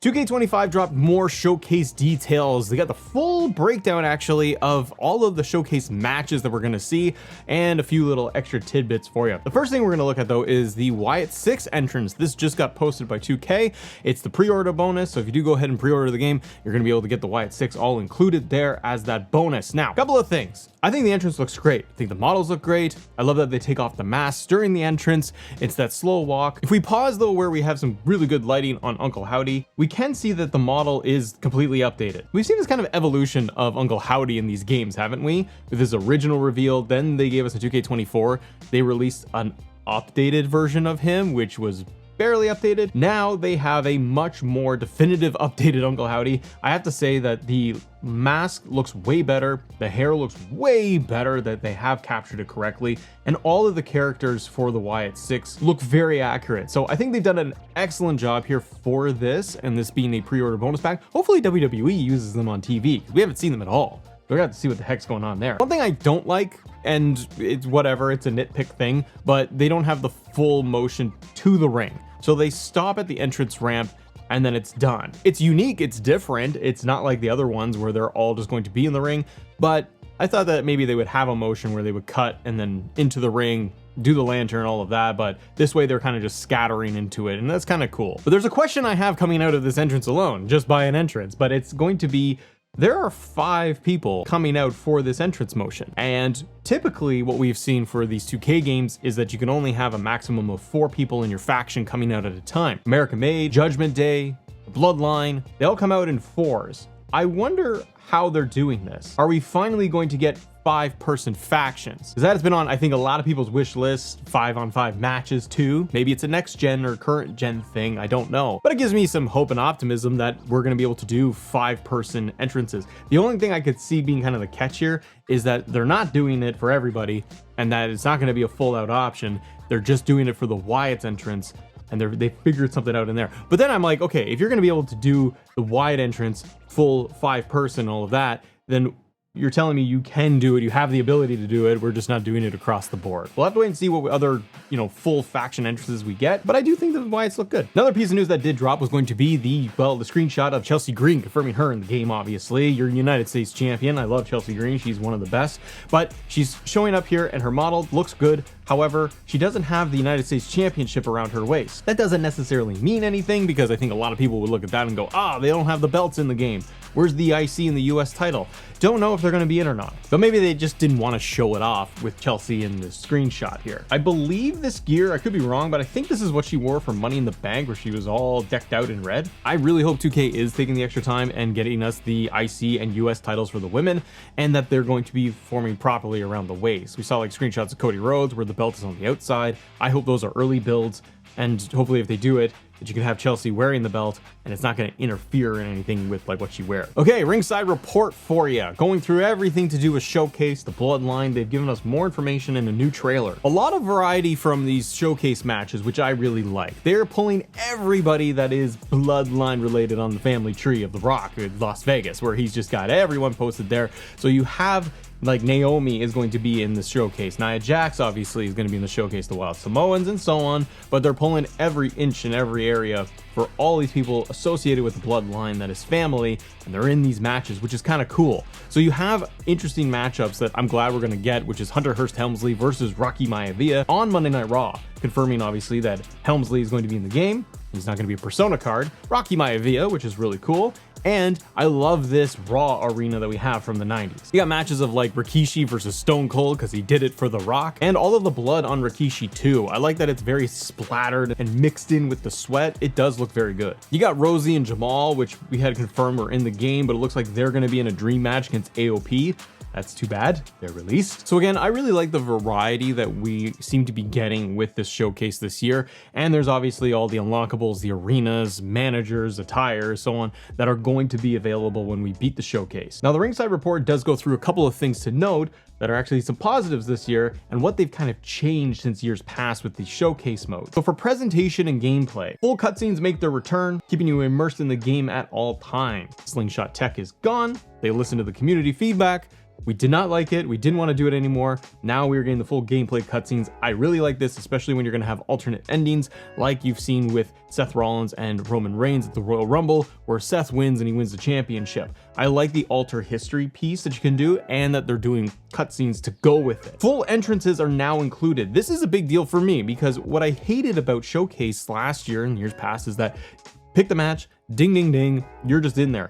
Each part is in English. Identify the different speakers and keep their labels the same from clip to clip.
Speaker 1: 2K25 dropped more showcase details. They got the full breakdown actually of all of the showcase matches that we're going to see and a few little extra tidbits for you. The first thing we're going to look at though is the Wyatt Six entrance. This just got posted by 2K. It's the pre-order bonus. So if you do go ahead and pre-order the game, you're going to be able to get the Wyatt Six all included there as that bonus. Now, a couple of things. I think the entrance looks great. I think the models look great. I love that they take off the masks during the entrance. It's that slow walk. If we pause though, where we have some really good lighting on Uncle Howdy, we can see that the model is completely updated. We've seen this kind of evolution of Uncle Howdy in these games, haven't we? With his original reveal, then they gave us a 2K24. They released an updated version of him, which was barely updated. Now they have a much more definitive updated Uncle Howdy. I have to say that the mask looks way better, the hair looks way better, that they have captured it correctly, and all of the characters for the Wyatt Six look very accurate. So I think they've done an excellent job here for this, and this being a pre-order bonus pack. Hopefully WWE uses them on TV, because we haven't seen them at all. We're gonna have to see what the heck's going on there. One thing I don't like, and it's whatever, it's a nitpick thing, but they don't have the full motion to the ring. So they stop at the entrance ramp and then it's done. It's unique, it's different. It's not like the other ones where they're all just going to be in the ring, but I thought that maybe they would have a motion where they would cut and then into the ring, do the lantern, all of that, but this way they're kind of just scattering into it, and that's kind of cool. But there's a question I have coming out of this entrance alone, just by an entrance, but it's going to be, there are 5 people coming out for this entrance motion. And typically what we've seen for these 2K games is that you can only have a maximum of 4 people in your faction coming out at a time. American Made, Judgment Day, Bloodline, they all come out in 4s. I wonder how they're doing this. Are we finally going to get 5-person factions? Because that has been on, I think, a lot of people's wish list. 5-on-5 matches too. Maybe it's a next gen or current gen thing, I don't know. But it gives me some hope and optimism that we're going to be able to do 5-person entrances. The only thing I could see being kind of the catch here is that they're not doing it for everybody, and that it's not going to be a full out option. They're just doing it for the Wyatt's entrance, and they figured something out in there. But then I'm like, okay, if you're going to be able to do the Wyatt entrance, full 5-person, all of that, then you're telling me you can do it, you have the ability to do it, we're just not doing it across the board. We'll have to wait and see what other, full faction entrances we get, but I do think that Wyatt's look good. Another piece of news that did drop was going to be the screenshot of Chelsea Green, confirming her in the game, obviously. You're United States champion. I love Chelsea Green. She's one of the best, but she's showing up here and her model looks good. However, she doesn't have the United States Championship around her waist. That doesn't necessarily mean anything, because I think a lot of people would look at that and go, they don't have the belts in the game. Where's the IC and the US title? Don't know if they're going to be in or not. But maybe they just didn't want to show it off with Chelsea in this screenshot here. I believe this gear, I could be wrong, but I think this is what she wore for Money in the Bank, where she was all decked out in red. I really hope 2K is taking the extra time and getting us the IC and US titles for the women, and that they're going to be forming properly around the waist. We saw like screenshots of Cody Rhodes where the belt is on the outside. I hope those are early builds, and hopefully if they do it, that you can have Chelsea wearing the belt and it's not going to interfere in anything with like what she wears. Okay, ringside report for you. Going through everything to do with Showcase, the Bloodline. They've given us more information in a new trailer. A lot of variety from these Showcase matches, which I really like. They're pulling everybody that is Bloodline related on the family tree of The Rock in Las Vegas, where he's just got everyone posted there. So you have like Naomi is going to be in the showcase. Nia Jax obviously is going to be in the showcase, the Wild Samoans and so on, but they're pulling every inch in every area for all these people associated with the Bloodline that is family, and they're in these matches, which is kind of cool. So you have interesting matchups that I'm glad we're going to get, which is Hunter Hearst Helmsley versus Rocky Maivia on Monday Night Raw, confirming obviously that Helmsley is going to be in the game. He's not going to be a Persona card. Rocky Maivia, which is really cool. And I love this Raw arena that we have from the 90s. You got matches of like Rikishi versus Stone Cold, because he did it for The Rock, and all of the blood on Rikishi too. I like that it's very splattered and mixed in with the sweat. It does look very good. You got Rosie and Jamal, which we had confirmed were in the game, but it looks like they're going to be in a dream match against AOP. That's too bad, they're released. So again, I really like the variety that we seem to be getting with this showcase this year. And there's obviously all the unlockables, the arenas, managers, attires, so on, that are going to be available when we beat the showcase. Now, the ringside report does go through a couple of things to note that are actually some positives this year and what they've kind of changed since years past with the showcase mode. So for presentation and gameplay, full cutscenes make their return, keeping you immersed in the game at all times. Slingshot tech is gone. They listen to the community feedback. We did not like it. We didn't want to do it anymore. Now we're getting the full gameplay cutscenes. I really like this, especially when you're going to have alternate endings like you've seen with Seth Rollins and Roman Reigns at the Royal Rumble, where Seth wins and he wins the championship. I like the alter history piece that you can do, and that they're doing cutscenes to go with it. Full entrances are now included. This is a big deal for me because what I hated about Showcase last year and years past is that pick the match, ding, ding, ding, you're just in there.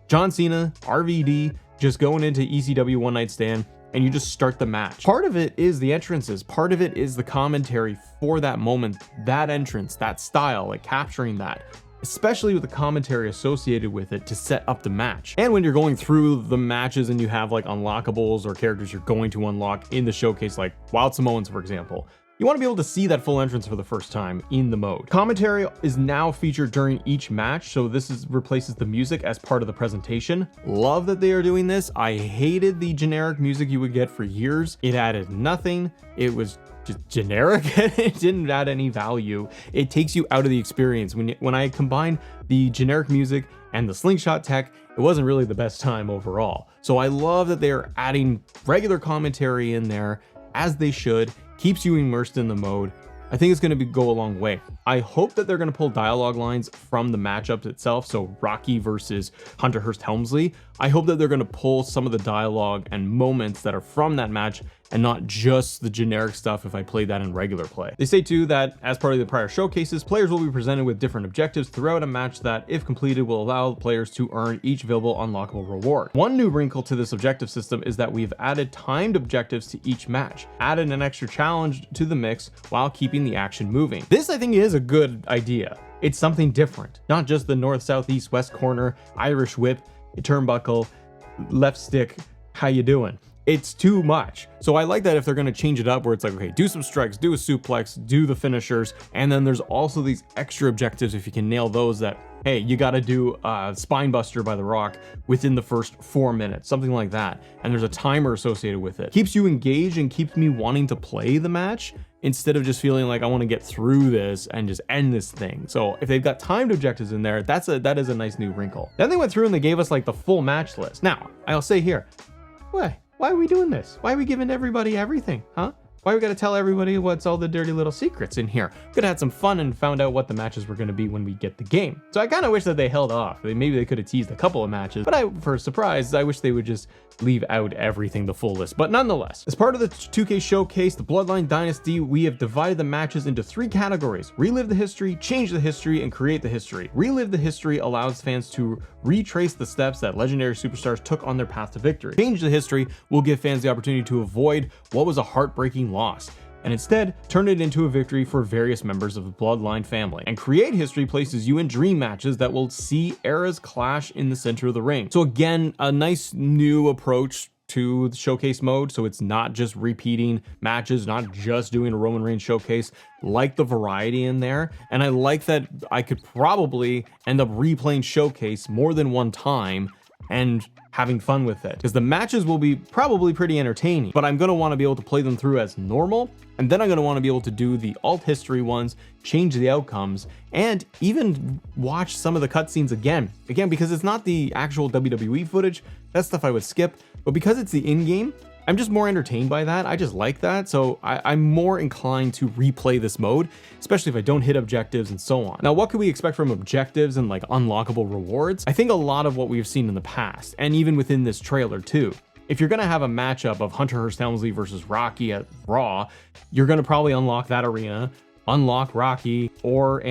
Speaker 1: John Cena, RVD, just going into ECW One Night Stand, and you just start the match. Part of it is the entrances. Part of it is the commentary for that moment, that entrance, that style, like capturing that, especially with the commentary associated with it to set up the match. And when you're going through the matches and you have like unlockables or characters you're going to unlock in the showcase, like Wild Samoans, for example, you want to be able to see that full entrance for the first time in the mode. Commentary is now featured during each match, so this replaces the music as part of the presentation. Love that they are doing this. I hated the generic music you would get for years. It added nothing. It was just generic. It didn't add any value. It takes you out of the experience. When I combined the generic music and the slingshot tech, it wasn't really the best time overall. So I love that they're adding regular commentary in there, as they should. Keeps you immersed in the mode. I think it's going to go a long way. I hope that they're going to pull dialogue lines from the matchups itself. So Rocky versus Hunter Hearst Helmsley. I hope that they're going to pull some of the dialogue and moments that are from that match and not just the generic stuff if I play that in regular play. They say too that as part of the prior showcases, players will be presented with different objectives throughout a match that, if completed, will allow players to earn each available unlockable reward. One new wrinkle to this objective system is that we've added timed objectives to each match, added an extra challenge to the mix while keeping the action moving. This, I think, is a good idea. It's something different, not just the north, south, east, west corner, Irish whip, turnbuckle, left stick, how you doing? It's too much. So I like that if they're going to change it up where it's like, okay, do some strikes, do a suplex, do the finishers, and then there's also these extra objectives if you can nail those that, hey, you got to do a spine buster by The Rock within the first 4 minutes, something like that. And there's a timer associated with it. Keeps you engaged and keeps me wanting to play the match instead of just feeling like I want to get through this and just end this thing. So if they've got timed objectives in there, that is a nice new wrinkle. Then they went through and they gave us like the full match list. Now, I'll say here, why are we doing this? Why are we giving everybody everything, huh? Why we gotta tell everybody what's all the dirty little secrets in here? Could have had some fun and found out what the matches were gonna be when we get the game. So I kind of wish that they held off. Maybe they could have teased a couple of matches, but for a surprise, I wish they would just leave out everything, the full list. But nonetheless, as part of the 2K showcase, the Bloodline Dynasty, we have divided the matches into 3 categories: relive the history, change the history, and create the history. Relive the history allows fans to retrace the steps that legendary superstars took on their path to victory. Change the history will give fans the opportunity to avoid what was a heartbreaking loss, and instead turn it into a victory for various members of the Bloodline family. And create history places you in dream matches that will see eras clash in the center of the ring. So again, a nice new approach to the showcase mode, so it's not just repeating matches, not just doing a Roman Reigns showcase. Like the variety in there, and I like that I could probably end up replaying showcase more than one time and having fun with it, because the matches will be probably pretty entertaining, but I'm going to want to be able to play them through as normal, and then I'm going to want to be able to do the alt history ones, change the outcomes, and even watch some of the cutscenes again, because it's not the actual WWE footage. That stuff I would skip, but because it's the in-game, I'm just more entertained by that. I just like that. So I'm more inclined to replay this mode, especially if I don't hit objectives and so on. Now, what could we expect from objectives and like unlockable rewards? I think a lot of what we've seen in the past, and even within this trailer too. If you're going to have a matchup of Hunter Hearst Helmsley versus Rocky at Raw, you're going to probably unlock that arena, unlock Rocky or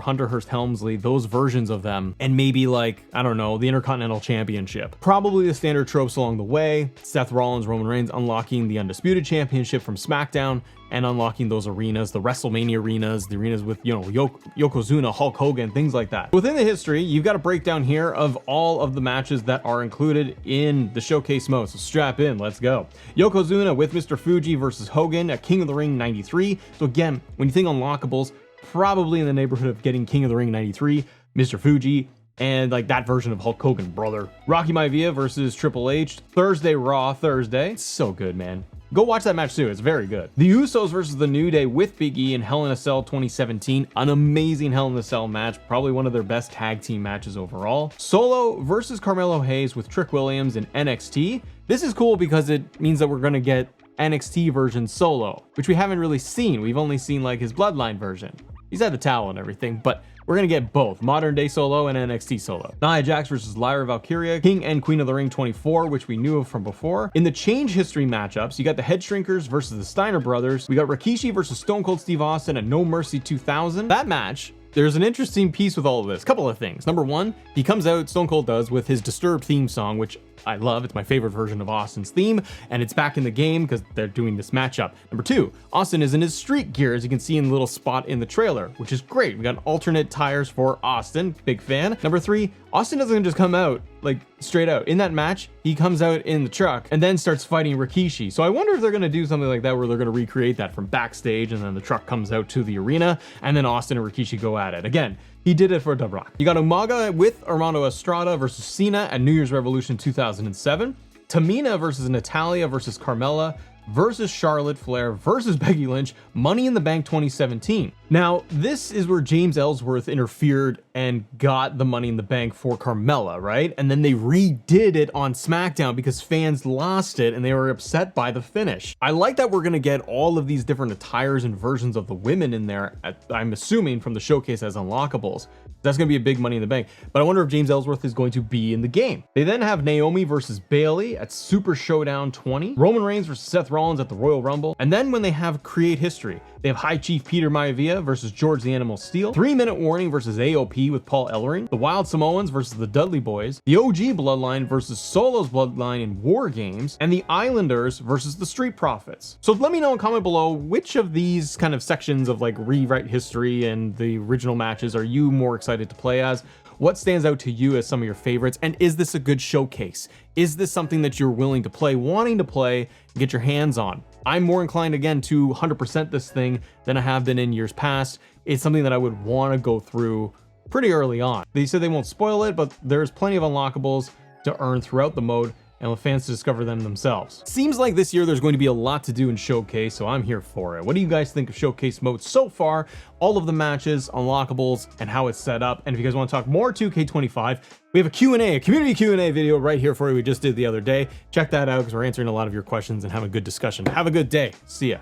Speaker 1: Hunter Hearst Helmsley, those versions of them, and maybe like, I don't know, the Intercontinental Championship. Probably the standard tropes along the way: Seth Rollins, Roman Reigns unlocking the Undisputed Championship from SmackDown, and unlocking those arenas, the WrestleMania arenas, the arenas with, you know, Yokozuna, Hulk Hogan, things like that. Within the history, you've got a breakdown here of all of the matches that are included in the showcase mode. So strap in, let's go. Yokozuna with Mr. Fuji versus Hogan at King of the Ring 93. So again, when you think unlockables, probably in the neighborhood of getting King of the Ring 93, Mr. Fuji, and like that version of Hulk Hogan, brother. Rocky Maivia versus Triple H, Thursday Raw Thursday. It's so good, man. Go watch that match too, it's very good. The Usos versus the New Day with Big E in Hell in a Cell 2017. An amazing Hell in a Cell match, probably one of their best tag team matches overall. Solo versus Carmelo Hayes with Trick Williams in NXT. This is cool because it means that we're gonna get NXT version Solo, which we haven't really seen. We've only seen like his Bloodline version. He's had the towel and everything, but we're gonna get both modern day Solo and NXT Solo. Nia Jax versus Lyra Valkyria, King and Queen of the Ring 24, which we knew of from before. In the Change History matchups, you got the Head Shrinkers versus the Steiner Brothers. We got Rikishi versus Stone Cold Steve Austin at No Mercy 2000. That match, there's an interesting piece with all of this. Couple of things. Number one, he comes out, Stone Cold does, with his Disturbed theme song, which I love. It's my favorite version of Austin's theme, and it's back in the game because they're doing this matchup. Number two, Austin is in his street gear, as you can see in the little spot in the trailer, which is great. We got alternate tires for Austin, big fan. Number three, Austin doesn't just come out like straight out. In that match, he comes out in the truck and then starts fighting Rikishi. So I wonder if they're gonna do something like that where they're gonna recreate that from backstage and then the truck comes out to the arena and then Austin and Rikishi go at it. Again, he did it for The Rock. You got Umaga with Armando Estrada versus Cena at New Year's Revolution 2007. Tamina versus Natalia versus Carmella versus Charlotte Flair versus Becky Lynch, Money in the Bank 2017. Now, this is where James Ellsworth interfered and got the Money in the Bank for Carmella, right? And then they redid it on SmackDown because fans lost it and they were upset by the finish. I like that we're gonna get all of these different attires and versions of the women in there, I'm assuming from the showcase as unlockables. That's gonna be a big Money in the Bank, but I wonder if James Ellsworth is going to be in the game. They then have Naomi versus Bayley at Super Showdown 20, Roman Reigns versus Seth Rollins at the Royal Rumble, and then when they have Create History, they have High Chief Peter Maivia versus George the Animal Steel, 3 Minute Warning versus AOP with Paul Ellering, the Wild Samoans versus the Dudley Boys, the OG Bloodline versus Solo's Bloodline in War Games, and the Islanders versus the Street Profits. So let me know in comment below which of these kind of sections of like rewrite history and the original matches are you more excited to play as? What stands out to you as some of your favorites? And is this a good showcase? Is this something that you're willing to play, wanting to play, and get your hands on? I'm more inclined again to 100% this thing than I have been in years past. It's something that I would want to go through pretty early on. They said they won't spoil it, but there's plenty of unlockables to earn throughout the mode and let fans to discover them themselves. Seems like this year there's going to be a lot to do in Showcase, so I'm here for it. What do you guys think of Showcase mode so far? All of the matches, unlockables, and how it's set up. And if you guys want to talk more 2K25, we have a Q&A, a community Q&A video right here for you we just did the other day. Check that out because we're answering a lot of your questions and having a good discussion. Have a good day. See ya.